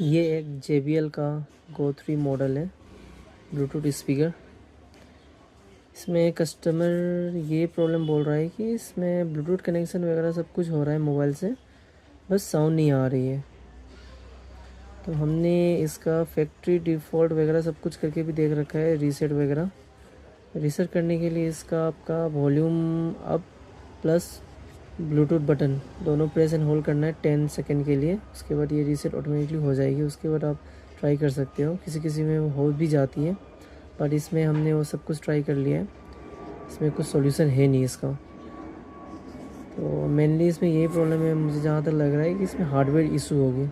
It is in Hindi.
ये एक JBL का Go 3 मॉडल है ब्लूटूथ स्पीकर। इसमें कस्टमर ये प्रॉब्लम बोल रहा है कि इसमें ब्लूटूथ कनेक्शन वगैरह सब कुछ हो रहा है मोबाइल से, बस साउंड नहीं आ रही है। तो हमने इसका फैक्ट्री डिफ़ॉल्ट वगैरह सब कुछ करके भी देख रखा है, रीसेट वगैरह। रीसेट करने के लिए इसका आपका volume up plus Bluetooth button दोनों प्रेस एंड होल्ड करना है 10 सेकंड के लिए। उसके बाद ये रीसेट ऑटोमेटिकली हो जाएगी। उसके बाद आप ट्राई कर सकते हो, किसी किसी में हो भी जाती है, पर इसमें हमने वो सब कुछ ट्राई कर लिया है। इसमें कुछ सॉल्यूशन है नहीं इसका। तो मेनली इसमें यही प्रॉब्लम है, मुझे जहाँ तक लग रहा है कि इसमें हार्डवेयर इशू होगी।